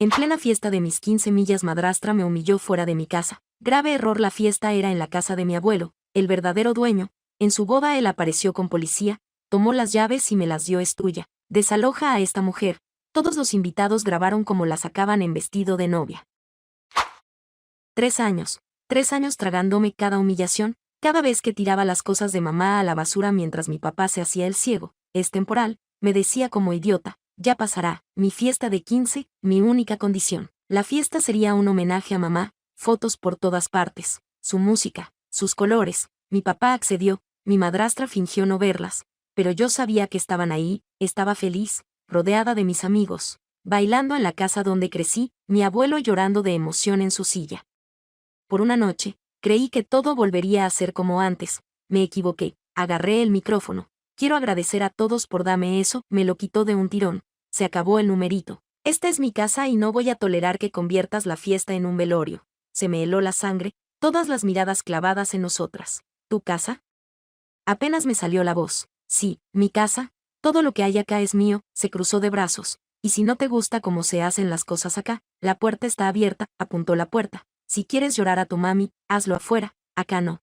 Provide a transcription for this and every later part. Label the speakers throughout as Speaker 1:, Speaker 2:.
Speaker 1: En plena fiesta de mis 15 millas madrastra me humilló fuera de mi casa. Grave error, la fiesta era en la casa de mi abuelo, el verdadero dueño. En su boda él apareció con policía, tomó las llaves y me las dio: es tuya. Desaloja a esta mujer. Todos los invitados grabaron cómo la sacaban en vestido de novia. 3 años. 3 años tragándome cada humillación, cada vez que tiraba las cosas de mamá a la basura mientras mi papá se hacía el ciego. Es temporal, me decía como idiota. Ya pasará. Mi fiesta de 15, mi única condición. La fiesta sería un homenaje a mamá, fotos por todas partes, su música, sus colores. Mi papá accedió, mi madrastra fingió no verlas, pero yo sabía que estaban ahí. Estaba feliz, rodeada de mis amigos, bailando en la casa donde crecí, mi abuelo llorando de emoción en su silla. Por una noche, creí que todo volvería a ser como antes. Me equivoqué, agarré el micrófono. Quiero agradecer a todos por darme eso, me lo quitó de un tirón. Se acabó el numerito. Esta es mi casa y no voy a tolerar que conviertas la fiesta en un velorio. Se me heló la sangre, todas las miradas clavadas en nosotras. ¿Tu casa? Apenas me salió la voz. Sí, mi casa. Todo lo que hay acá es mío. Se cruzó de brazos. Y si no te gusta cómo se hacen las cosas acá, la puerta está abierta, apuntó la puerta. Si quieres llorar a tu mami, hazlo afuera, acá no.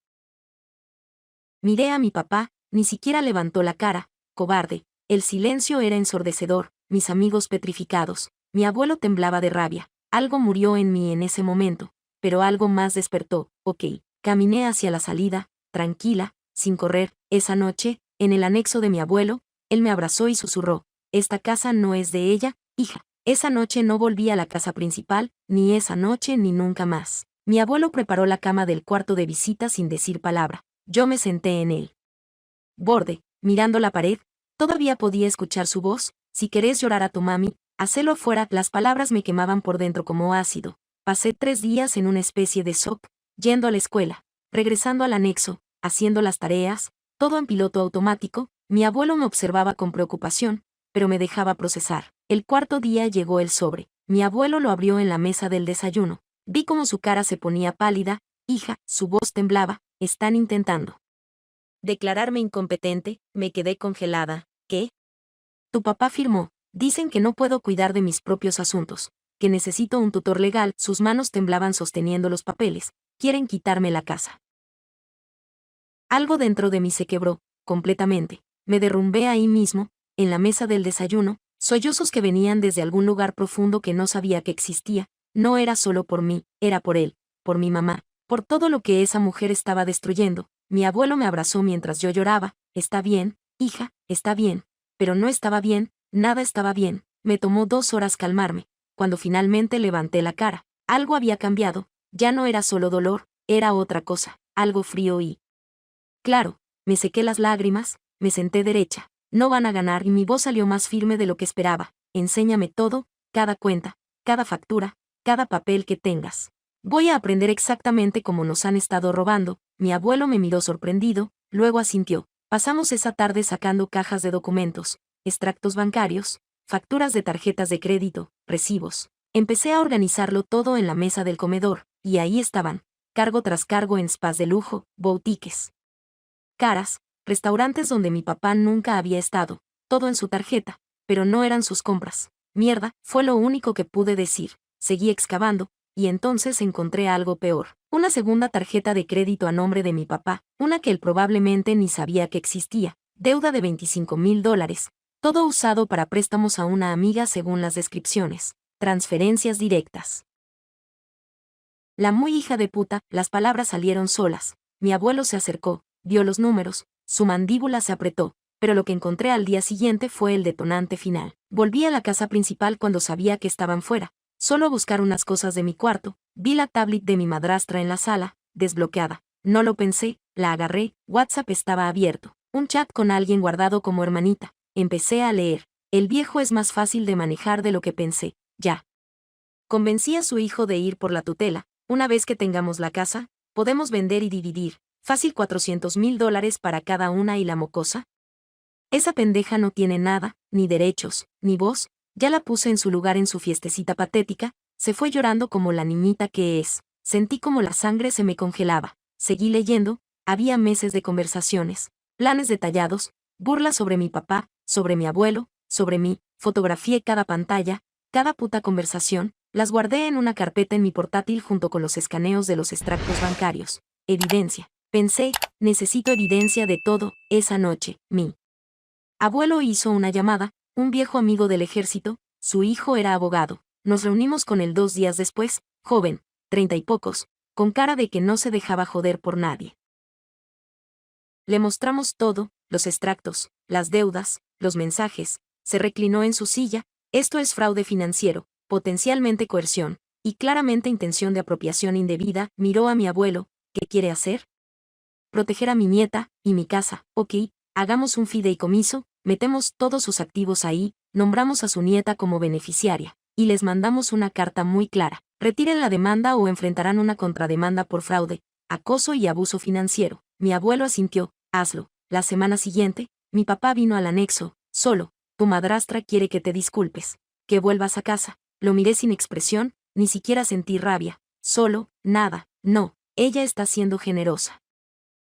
Speaker 1: Miré a mi papá, ni siquiera levantó la cara. Cobarde. El silencio era ensordecedor, mis amigos petrificados. Mi abuelo temblaba de rabia. Algo murió en mí en ese momento, pero algo más despertó. Ok. Caminé hacia la salida, tranquila, sin correr. Esa noche, en el anexo de mi abuelo, él me abrazó y susurró: esta casa no es de ella, hija. Esa noche no volví a la casa principal, ni esa noche ni nunca más. Mi abuelo preparó la cama del cuarto de visita sin decir palabra. Yo me senté en el borde, mirando la pared. Todavía podía escuchar su voz: si querés llorar a tu mami, hacelo afuera. Las palabras me quemaban por dentro como ácido. Pasé 3 días en una especie de shock, yendo a la escuela, regresando al anexo, haciendo las tareas, todo en piloto automático. Mi abuelo me observaba con preocupación, pero me dejaba procesar. El cuarto día llegó el sobre. Mi abuelo lo abrió en la mesa del desayuno. Vi cómo su cara se ponía pálida. Hija, su voz temblaba. Están intentando declararme incompetente. Me quedé congelada. ¿Qué? Tu papá firmó. Dicen que no puedo cuidar de mis propios asuntos, que necesito un tutor legal. Sus manos temblaban sosteniendo los papeles. Quieren quitarme la casa. Algo dentro de mí se quebró, completamente. Me derrumbé ahí mismo, en la mesa del desayuno, sollozos que venían desde algún lugar profundo que no sabía que existía. No era solo por mí, era por él, por mi mamá, por todo lo que esa mujer estaba destruyendo. Mi abuelo me abrazó mientras yo lloraba. Está bien, hija, está bien. Pero no estaba bien, nada estaba bien. Me tomó 2 horas calmarme. Cuando finalmente levanté la cara, algo había cambiado. Ya no era solo dolor, era otra cosa, algo frío y claro. Me sequé las lágrimas, me senté derecha. No van a ganar, y mi voz salió más firme de lo que esperaba. Enséñame todo, cada cuenta, cada factura, cada papel que tengas. Voy a aprender exactamente cómo nos han estado robando. Mi abuelo me miró sorprendido, luego asintió. Pasamos esa tarde sacando cajas de documentos, extractos bancarios, facturas de tarjetas de crédito, recibos. Empecé a organizarlo todo en la mesa del comedor, y ahí estaban, cargo tras cargo, en spas de lujo, boutiques caras, restaurantes donde mi papá nunca había estado, todo en su tarjeta, pero no eran sus compras. Mierda, fue lo único que pude decir. Seguí excavando, y entonces encontré algo peor. Una segunda tarjeta de crédito a nombre de mi papá, una que él probablemente ni sabía que existía. Deuda de $25,000, todo usado para préstamos a una amiga según las descripciones. Transferencias directas. La muy hija de puta. Las palabras salieron solas. Mi abuelo se acercó, vio los números, su mandíbula se apretó, pero lo que encontré al día siguiente fue el detonante final. Volví a la casa principal cuando sabía que estaban fuera, solo a buscar unas cosas de mi cuarto. Vi la tablet de mi madrastra en la sala, desbloqueada. No lo pensé, la agarré. WhatsApp estaba abierto. Un chat con alguien guardado como hermanita. Empecé a leer. El viejo es más fácil de manejar de lo que pensé. Ya. Convencí a su hijo de ir por la tutela. Una vez que tengamos la casa, podemos vender y dividir. Fácil $400,000 para cada una. ¿Y la mocosa? Esa pendeja no tiene nada, ni derechos, ni voz. Ya la puse en su lugar en su fiestecita patética. Se fue llorando como la niñita que es. Sentí como la sangre se me congelaba. Seguí leyendo. Había meses de conversaciones, planes detallados, burlas sobre mi papá, sobre mi abuelo, sobre mí. Fotografié cada pantalla, cada puta conversación. Las guardé en una carpeta en mi portátil junto con los escaneos de los extractos bancarios. Evidencia. Pensé, necesito evidencia de todo. Esa noche, mi abuelo hizo una llamada, un viejo amigo del ejército, su hijo era abogado. Nos reunimos con él 2 días después, joven, 30 y pocos, con cara de que no se dejaba joder por nadie. Le mostramos todo, los extractos, las deudas, los mensajes. Se reclinó en su silla. Esto es fraude financiero, potencialmente coerción, y claramente intención de apropiación indebida. Miró a mi abuelo. ¿Qué quiere hacer? Proteger a mi nieta y mi casa. Ok, hagamos un fideicomiso, metemos todos sus activos ahí, nombramos a su nieta como beneficiaria, y les mandamos una carta muy clara. Retiren la demanda o enfrentarán una contrademanda por fraude, acoso y abuso financiero. Mi abuelo asintió. Hazlo. La semana siguiente, mi papá vino al anexo. Solo, tu madrastra quiere que te disculpes. Que vuelvas a casa. Lo miré sin expresión, ni siquiera sentí rabia. Solo, nada, no, ella está siendo generosa.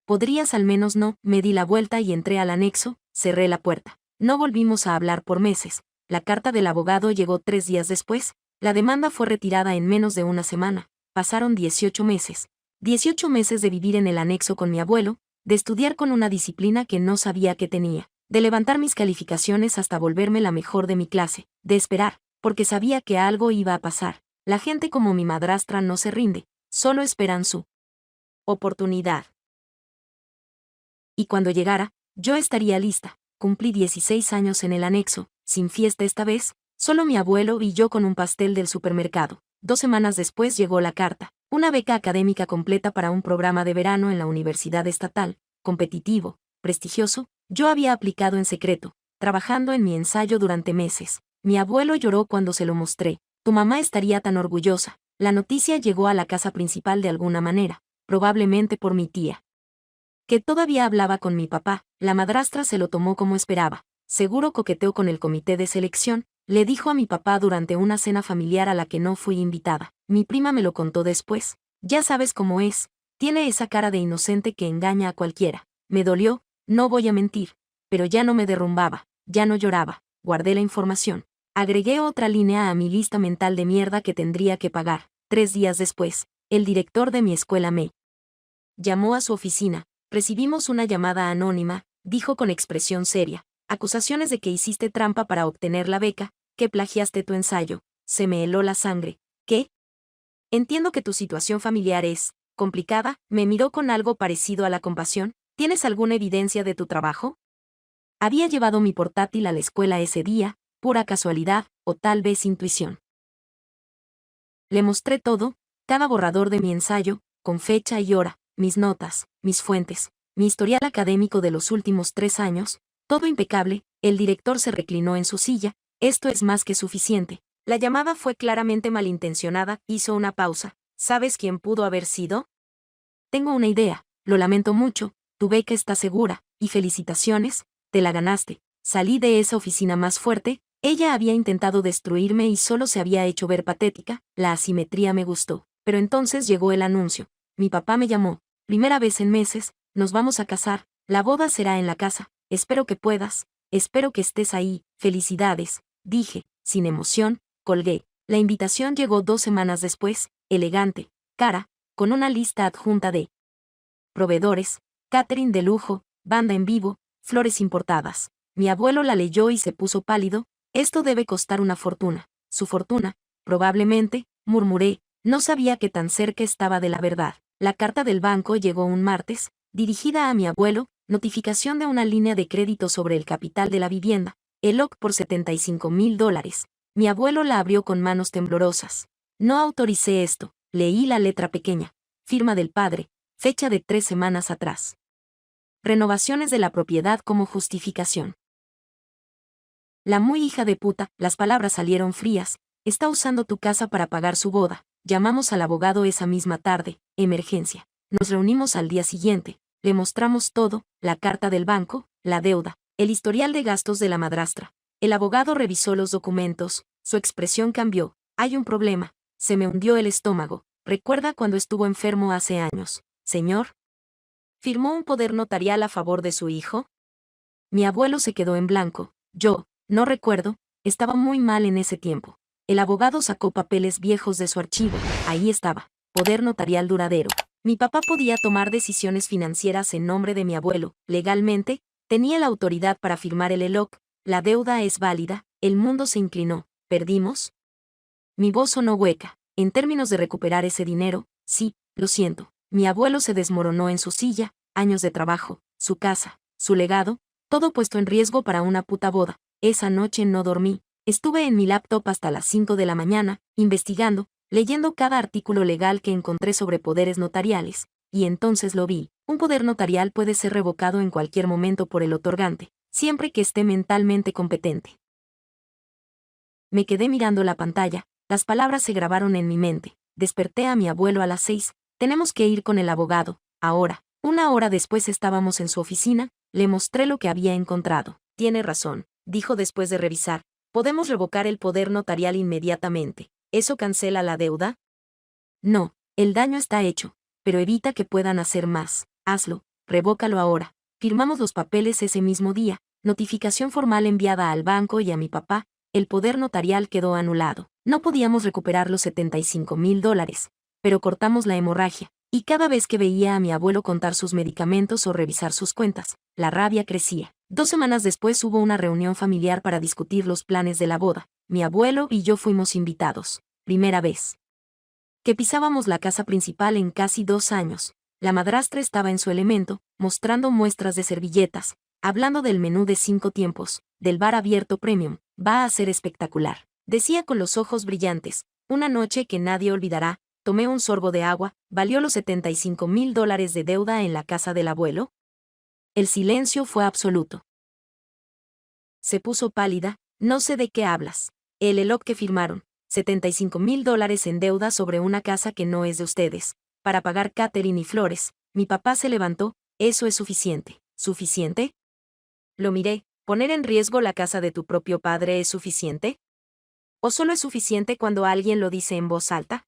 Speaker 1: ¿Podrías al menos no? Me di la vuelta y entré al anexo, cerré la puerta. No volvimos a hablar por meses. La carta del abogado llegó 3 días después. La demanda fue retirada en menos de una semana. Pasaron 18 meses. 18 meses de vivir en el anexo con mi abuelo, de estudiar con una disciplina que no sabía que tenía, de levantar mis calificaciones hasta volverme la mejor de mi clase, de esperar, porque sabía que algo iba a pasar. La gente como mi madrastra no se rinde, solo esperan su oportunidad. Y cuando llegara, yo estaría lista. Cumplí 16 años en el anexo, sin fiesta esta vez, solo mi abuelo y yo con un pastel del supermercado. 2 semanas después llegó la carta, una beca académica completa para un programa de verano en la Universidad Estatal, competitivo, prestigioso. Yo había aplicado en secreto, trabajando en mi ensayo durante meses. Mi abuelo lloró cuando se lo mostré. Tu mamá estaría tan orgullosa. La noticia llegó a la casa principal de alguna manera, probablemente por mi tía, que todavía hablaba con mi papá. La madrastra se lo tomó como esperaba. Seguro coqueteó con el comité de selección, le dijo a mi papá durante una cena familiar a la que no fui invitada. Mi prima me lo contó después. Ya sabes cómo es, tiene esa cara de inocente que engaña a cualquiera. Me dolió, no voy a mentir, pero ya no me derrumbaba, ya no lloraba. Guardé la información. Agregué otra línea a mi lista mental de mierda que tendría que pagar. 3 días después, el director de mi escuela me llamó a su oficina. Recibimos una llamada anónima, dijo con expresión seria. Acusaciones de que hiciste trampa para obtener la beca, que plagiaste tu ensayo. Se me heló la sangre. ¿Qué? Entiendo que tu situación familiar es complicada. Me miró con algo parecido a la compasión. ¿Tienes alguna evidencia de tu trabajo? Había llevado mi portátil a la escuela ese día, pura casualidad, o tal vez intuición. Le mostré todo, cada borrador de mi ensayo, con fecha y hora, mis notas, mis fuentes, mi historial académico de los últimos 3 años, todo impecable. El director se reclinó en su silla. Esto es más que suficiente. La llamada fue claramente malintencionada. Hizo una pausa. ¿Sabes quién pudo haber sido? Tengo una idea. Lo lamento mucho. Tu beca está segura, y felicitaciones, te la ganaste. Salí de esa oficina más fuerte. Ella había intentado destruirme y solo se había hecho ver patética. La asimetría me gustó. Pero entonces llegó el anuncio. Mi papá me llamó. Primera vez en meses, nos vamos a casar. La boda será en la casa. Espero que puedas. Espero que estés ahí. Felicidades, dije, sin emoción. Colgué. La invitación llegó 2 semanas después, elegante, cara, con una lista adjunta de proveedores, catering de lujo, banda en vivo, flores importadas. Mi abuelo la leyó y se puso pálido. Esto debe costar una fortuna. Su fortuna, probablemente, murmuré. No sabía que tan cerca estaba de la verdad. La carta del banco llegó un martes, dirigida a mi abuelo, notificación de una línea de crédito sobre el capital de la vivienda, ELOC por $75,000. Mi abuelo la abrió con manos temblorosas. No autoricé esto. Leí la letra pequeña. Firma del padre, fecha de 3 semanas atrás. Renovaciones de la propiedad como justificación. La muy hija de puta, las palabras salieron frías, está usando tu casa para pagar su boda. Llamamos al abogado esa misma tarde, emergencia. Nos reunimos al día siguiente, le mostramos todo, la carta del banco, la deuda, el historial de gastos de la madrastra. El abogado revisó los documentos, su expresión cambió. Hay un problema, se me hundió el estómago. ¿Recuerda cuando estuvo enfermo hace años, señor? ¿Firmó un poder notarial a favor de su hijo? Mi abuelo se quedó en blanco. Yo, no recuerdo, estaba muy mal en ese tiempo. El abogado sacó papeles viejos de su archivo. Ahí estaba. Poder notarial duradero. Mi papá podía tomar decisiones financieras en nombre de mi abuelo. Legalmente, tenía la autoridad para firmar el ELOC. La deuda es válida. El mundo se inclinó. ¿Perdimos? Mi voz sonó hueca. En términos de recuperar ese dinero, sí, lo siento. Mi abuelo se desmoronó en su silla, años de trabajo, su casa, su legado, todo puesto en riesgo para una puta boda. Esa noche no dormí. Estuve en mi laptop hasta las 5 de la mañana, investigando, leyendo cada artículo legal que encontré sobre poderes notariales, y entonces lo vi. Un poder notarial puede ser revocado en cualquier momento por el otorgante, siempre que esté mentalmente competente. Me quedé mirando la pantalla, las palabras se grabaron en mi mente. Desperté a mi abuelo a las 6, tenemos que ir con el abogado, ahora. Una hora después estábamos en su oficina, le mostré lo que había encontrado. Tiene razón, dijo después de revisar. Podemos revocar el poder notarial inmediatamente. ¿Eso cancela la deuda? No, el daño está hecho, pero evita que puedan hacer más. Hazlo, revócalo ahora. Firmamos los papeles ese mismo día, notificación formal enviada al banco y a mi papá, el poder notarial quedó anulado. No podíamos recuperar los $75,000, pero cortamos la hemorragia, y cada vez que veía a mi abuelo contar sus medicamentos o revisar sus cuentas, la rabia crecía. 2 semanas después hubo una reunión familiar para discutir los planes de la boda. Mi abuelo y yo fuimos invitados. Primera vez que pisábamos la casa principal en casi 2 años. La madrastra estaba en su elemento, mostrando muestras de servilletas, hablando del menú de 5 tiempos, del bar abierto premium. Va a ser espectacular. Decía con los ojos brillantes. Una noche que nadie olvidará. Tomé un sorbo de agua. ¿Valió los $75,000 de deuda en la casa del abuelo? El silencio fue absoluto. Se puso pálida. No sé de qué hablas. El ELOC que firmaron. $75,000 en deuda sobre una casa que no es de ustedes. Para pagar catering y flores. Mi papá se levantó. ¿Eso es suficiente? ¿Suficiente? Lo miré. ¿Poner en riesgo la casa de tu propio padre es suficiente? ¿O solo es suficiente cuando alguien lo dice en voz alta?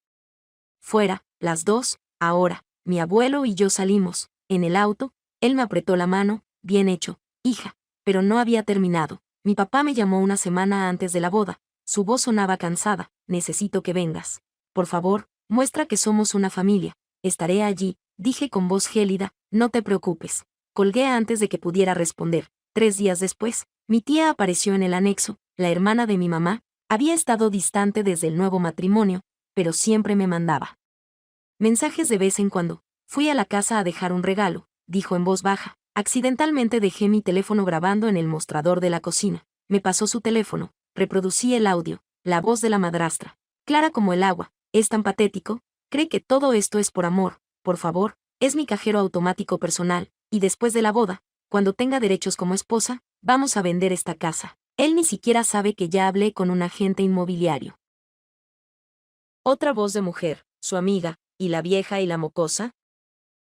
Speaker 1: Fuera, las dos, ahora. Mi abuelo y yo salimos. En el auto, él me apretó la mano. Bien hecho, hija. Pero no había terminado. Mi papá me llamó una semana antes de la boda. Su voz sonaba cansada. Necesito que vengas. Por favor, muestra que somos una familia. Estaré allí, dije con voz gélida. No te preocupes. Colgué antes de que pudiera responder. 3 días después, mi tía apareció en el anexo. La hermana de mi mamá había estado distante desde el nuevo matrimonio, pero siempre me mandaba mensajes de vez en cuando. Fui a la casa a dejar un regalo, dijo en voz baja. Accidentalmente dejé mi teléfono grabando en el mostrador de la cocina. Me pasó su teléfono. Reproducí el audio, la voz de la madrastra. Clara como el agua. Es tan patético. Cree que todo esto es por amor. Por favor, es mi cajero automático personal. Y después de la boda, cuando tenga derechos como esposa, vamos a vender esta casa. Él ni siquiera sabe que ya hablé con un agente inmobiliario. Otra voz de mujer, su amiga, ¿y la vieja y la mocosa?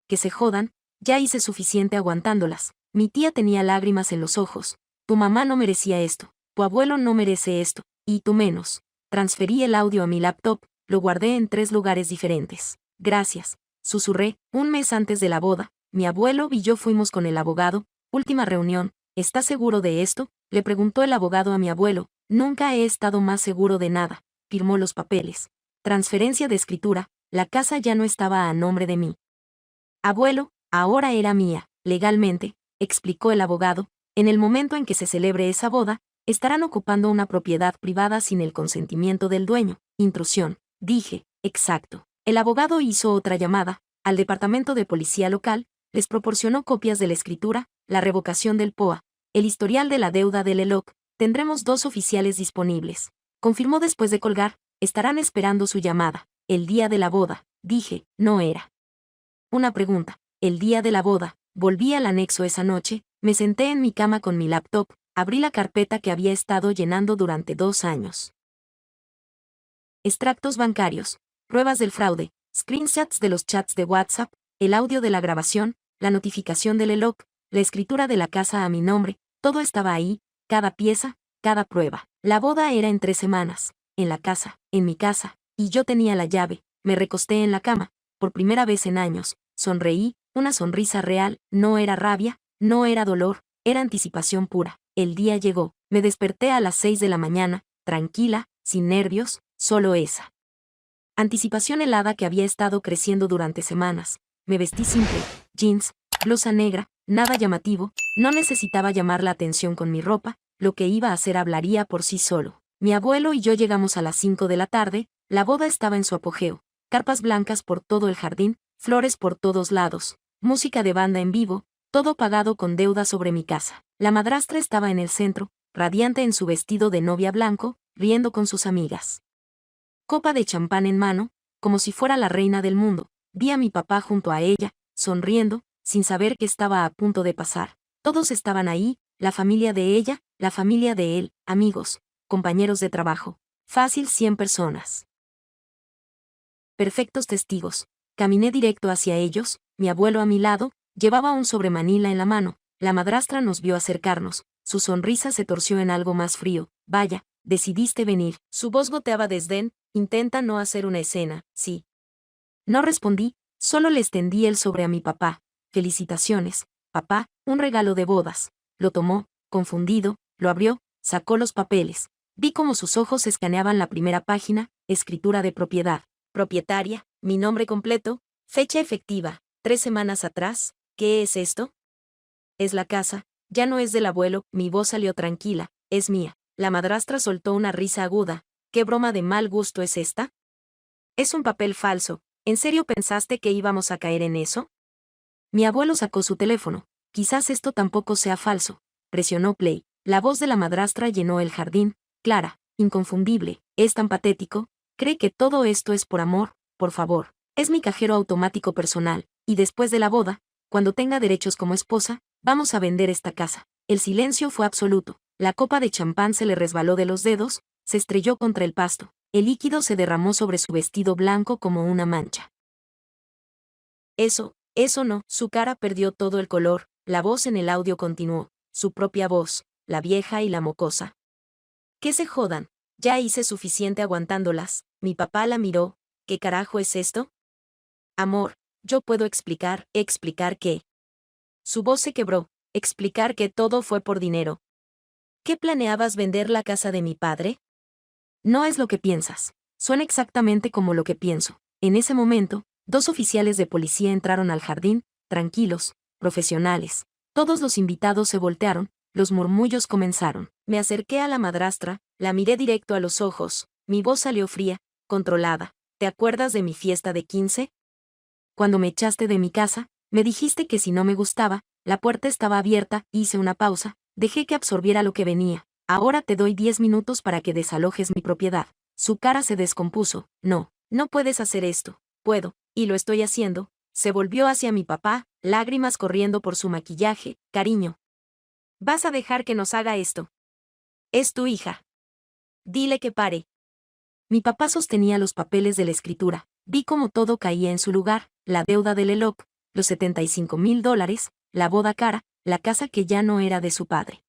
Speaker 1: Que se jodan, ya hice suficiente aguantándolas. Mi tía tenía lágrimas en los ojos. Tu mamá no merecía esto, tu abuelo no merece esto, y tú menos. Transferí el audio a mi laptop, lo guardé en 3 lugares diferentes. Gracias, susurré. 1 mes antes de la boda, mi abuelo y yo fuimos con el abogado. Última reunión. ¿Estás seguro de esto? Le preguntó el abogado a mi abuelo. Nunca he estado más seguro de nada. Firmó los papeles. Transferencia de escritura. La casa ya no estaba a nombre de mí. Abuelo, ahora era mía, legalmente, explicó el abogado. En el momento en que se celebre esa boda, estarán ocupando una propiedad privada sin el consentimiento del dueño. Intrusión. Dije, exacto. El abogado hizo otra llamada al departamento de policía local, les proporcionó copias de la escritura, la revocación del POA, el historial de la deuda del ELOC. Tendremos 2 oficiales disponibles. Confirmó después de colgar. Estarán esperando su llamada. El día de la boda, dije, no era una pregunta. El día de la boda, volví al anexo esa noche, me senté en mi cama con mi laptop, abrí la carpeta que había estado llenando durante 2 años. Extractos bancarios, pruebas del fraude, screenshots de los chats de WhatsApp, el audio de la grabación, la notificación del ELOC, la escritura de la casa a mi nombre, todo estaba ahí, cada pieza, cada prueba. La boda era en 3 semanas, en la casa, en mi casa, y yo tenía la llave. Me recosté en la cama, por primera vez en años, sonreí, una sonrisa real, no era rabia, no era dolor, era anticipación pura. El día llegó, me desperté a las 6 de la mañana, tranquila, sin nervios, solo esa anticipación helada que había estado creciendo durante semanas. Me vestí simple, jeans, blusa negra, nada llamativo, no necesitaba llamar la atención con mi ropa, lo que iba a hacer hablaría por sí solo. Mi abuelo y yo llegamos a las 5 de la tarde, la boda estaba en su apogeo, carpas blancas por todo el jardín, flores por todos lados, música de banda en vivo, todo pagado con deuda sobre mi casa. La madrastra estaba en el centro, radiante en su vestido de novia blanco, riendo con sus amigas. Copa de champán en mano, como si fuera la reina del mundo. Vi a mi papá junto a ella, sonriendo, sin saber qué estaba a punto de pasar. Todos estaban ahí, la familia de ella, la familia de él, amigos, compañeros de trabajo. Fácil 100 personas. Perfectos testigos. Caminé directo hacia ellos, mi abuelo a mi lado, llevaba un sobremanila en la mano. La madrastra nos vio acercarnos, su sonrisa se torció en algo más frío. Vaya, decidiste venir. Su voz goteaba desdén. Intenta no hacer una escena, sí. No respondí, solo le extendí el sobre a mi papá. Felicitaciones, papá, un regalo de bodas. Lo tomó, confundido, lo abrió, sacó los papeles. Vi cómo sus ojos escaneaban la primera página, escritura de propiedad. Propietaria, mi nombre completo, fecha efectiva, 3 semanas atrás. ¿Qué es esto? Es la casa, ya no es del abuelo, mi voz salió tranquila, es mía. La madrastra soltó una risa aguda. ¿Qué broma de mal gusto es esta? Es un papel falso. ¿En serio pensaste que íbamos a caer en eso? Mi abuelo sacó su teléfono. Quizás esto tampoco sea falso. Presionó play. La voz de la madrastra llenó el jardín. Clara, inconfundible, es tan patético. ¿Cree que todo esto es por amor? Por favor. Es mi cajero automático personal, y después de la boda, cuando tenga derechos como esposa, vamos a vender esta casa. El silencio fue absoluto. La copa de champán se le resbaló de los dedos, se estrelló contra el pasto. El líquido se derramó sobre su vestido blanco como una mancha. Eso no. Su cara perdió todo el color, la voz en el audio continuó, su propia voz, la vieja y la mocosa. Que se jodan, ya hice suficiente aguantándolas. Mi papá la miró. ¿Qué carajo es esto? Amor, yo puedo explicar qué. Su voz se quebró, explicar que todo fue por dinero. ¿Qué planeabas vender la casa de mi padre? No es lo que piensas. Suena exactamente como lo que pienso. En ese momento, 2 oficiales de policía entraron al jardín, tranquilos, profesionales. Todos los invitados se voltearon, los murmullos comenzaron. Me acerqué a la madrastra, la miré directo a los ojos, mi voz salió fría, controlada. ¿Te acuerdas de mi fiesta de 15? Cuando me echaste de mi casa, me dijiste que si no me gustaba, la puerta estaba abierta, hice una pausa, dejé que absorbiera lo que venía. Ahora te doy 10 minutos para que desalojes mi propiedad. Su cara se descompuso. No, no puedes hacer esto. Puedo, y lo estoy haciendo. Se volvió hacia mi papá, lágrimas corriendo por su maquillaje. Cariño. ¿Vas a dejar que nos haga esto? Es tu hija. Dile que pare. Mi papá sostenía los papeles de la escritura. Vi cómo todo caía en su lugar, la deuda del ELOC, los $75,000, la boda cara, la casa que ya no era de su padre.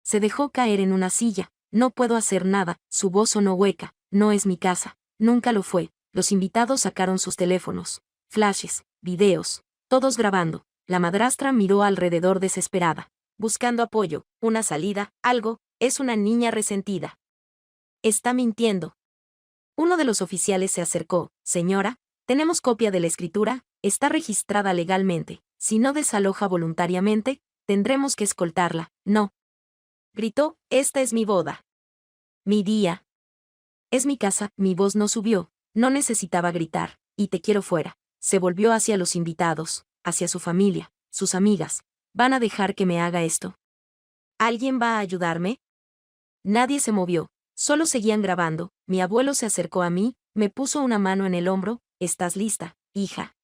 Speaker 1: Se dejó caer en una silla. No puedo hacer nada, su voz sonó hueca. No es mi casa, nunca lo fue. Los invitados sacaron sus teléfonos. Flashes, videos, todos grabando. La madrastra miró alrededor desesperada, buscando apoyo, una salida, algo. Es una niña resentida. Está mintiendo. Uno de los oficiales se acercó. Señora, tenemos copia de la escritura, está registrada legalmente. Si no desaloja voluntariamente, tendremos que escoltarla. No. Gritó, esta es mi boda. Mi día. Es mi casa. Mi voz no subió, no necesitaba gritar. Y te quiero fuera. Se volvió hacia los invitados, hacia su familia, sus amigas. ¿Van a dejar que me haga esto? ¿Alguien va a ayudarme? Nadie se movió, solo seguían grabando. Mi abuelo se acercó a mí, me puso una mano en el hombro. ¿Estás lista, hija?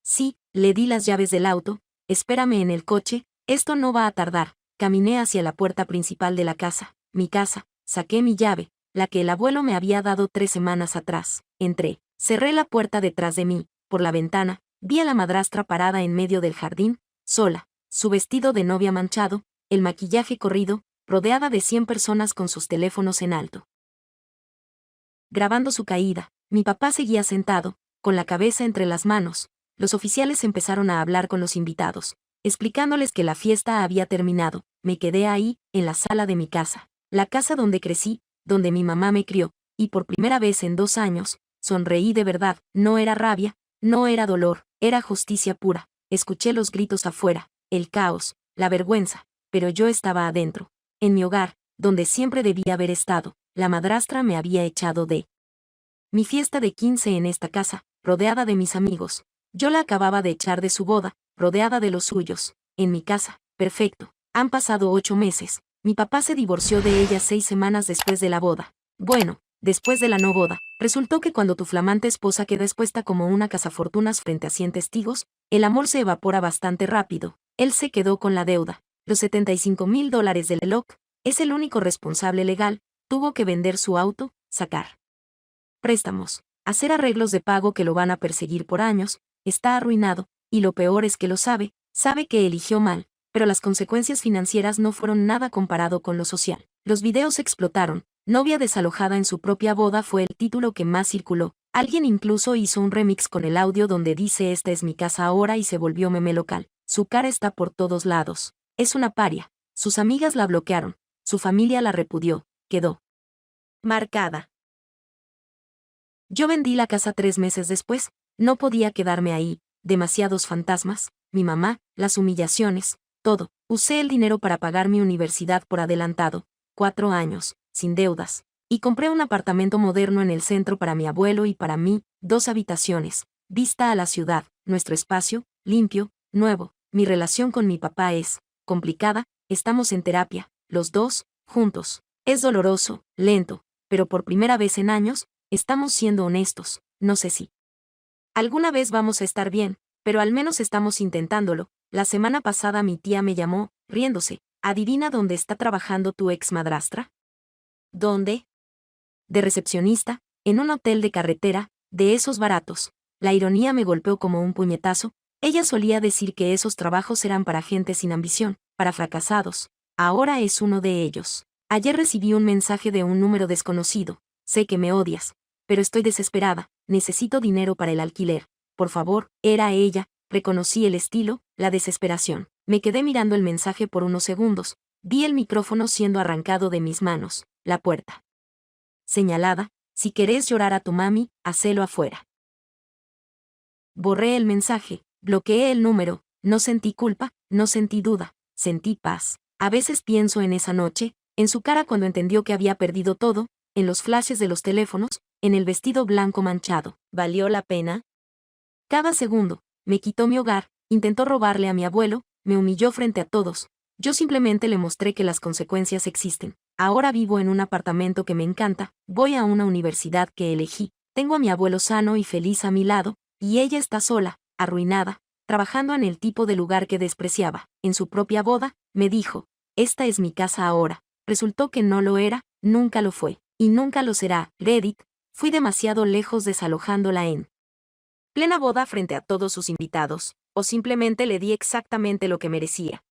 Speaker 1: Sí, le di las llaves del auto. Espérame en el coche, esto no va a tardar. Caminé hacia la puerta principal de la casa, mi casa, saqué mi llave, la que el abuelo me había dado 3 semanas atrás. Entré, cerré la puerta detrás de mí, por la ventana, vi a la madrastra parada en medio del jardín, sola, su vestido de novia manchado, el maquillaje corrido, rodeada de 100 personas con sus teléfonos en alto. Grabando su caída, mi papá seguía sentado, con la cabeza entre las manos. Los oficiales empezaron a hablar con los invitados, explicándoles que la fiesta había terminado. Me quedé ahí, en la sala de mi casa, la casa donde crecí, donde mi mamá me crió, y por primera vez en 2 años, sonreí de verdad. No era rabia, no era dolor, era justicia pura. Escuché los gritos afuera, el caos, la vergüenza, pero yo estaba adentro. En mi hogar, donde siempre debía haber estado, la madrastra me había echado de mi fiesta de 15 en esta casa, rodeada de mis amigos. Yo la acababa de echar de su boda, rodeada de los suyos. En mi casa, perfecto. Han pasado 8 meses. Mi papá se divorció de ella 6 semanas después de la boda. Bueno, después de la no boda, resultó que cuando tu flamante esposa queda expuesta como una cazafortunas frente a 100 testigos, el amor se evapora bastante rápido. Él se quedó con la deuda. Los $75,000 del reloj. Es el único responsable legal. Tuvo que vender su auto, sacar préstamos, hacer arreglos de pago que lo van a perseguir por años. Está arruinado, y lo peor es que lo sabe que eligió mal, pero las consecuencias financieras no fueron nada comparado con lo social. Los videos explotaron. Novia desalojada en su propia boda fue el título que más circuló. Alguien incluso hizo un remix con el audio donde dice "Esta es mi casa ahora" y se volvió meme local. Su cara está por todos lados. Es una paria. Sus amigas la bloquearon. Su familia la repudió. Quedó marcada. Yo vendí la casa 3 meses después. No podía quedarme ahí. Demasiados fantasmas. Mi mamá, las humillaciones, todo. Usé el dinero para pagar mi universidad por adelantado. 4 años, sin deudas. Y compré un apartamento moderno en el centro para mi abuelo y para mí, 2 habitaciones, vista a la ciudad, nuestro espacio, limpio, nuevo. Mi relación con mi papá es complicada. Estamos en terapia, los dos, juntos. Es doloroso, lento, pero por primera vez en años, estamos siendo honestos. No sé si alguna vez vamos a estar bien, pero al menos estamos intentándolo. La semana pasada mi tía me llamó, riéndose. ¿Adivina dónde está trabajando tu ex madrastra? ¿Dónde? De recepcionista, en un hotel de carretera, de esos baratos. La ironía me golpeó como un puñetazo. Ella solía decir que esos trabajos eran para gente sin ambición, para fracasados. Ahora es uno de ellos. Ayer recibí un mensaje de un número desconocido. Sé que me odias, pero estoy desesperada. Necesito dinero para el alquiler. Por favor. Era ella. Reconocí el estilo, la desesperación. Me quedé mirando el mensaje por unos segundos. Vi el micrófono siendo arrancado de mis manos. La puerta señalada. Si querés llorar a tu mami, hacelo afuera. Borré el mensaje, bloqueé el número. No sentí culpa, no sentí duda, sentí paz. A veces pienso en esa noche, en su cara cuando entendió que había perdido todo, en los flashes de los teléfonos, en el vestido blanco manchado. ¿Valió la pena? Cada segundo. Me quitó mi hogar, intentó robarle a mi abuelo, me humilló frente a todos. Yo simplemente le mostré que las consecuencias existen. Ahora vivo en un apartamento que me encanta, voy a una universidad que elegí, tengo a mi abuelo sano y feliz a mi lado, y ella está sola, arruinada, trabajando en el tipo de lugar que despreciaba. En su propia boda, me dijo, esta es mi casa ahora. Resultó que no lo era, nunca lo fue, y nunca lo será. Reddit, fui demasiado lejos desalojándola en plena boda frente a todos sus invitados, o simplemente le di exactamente lo que merecía.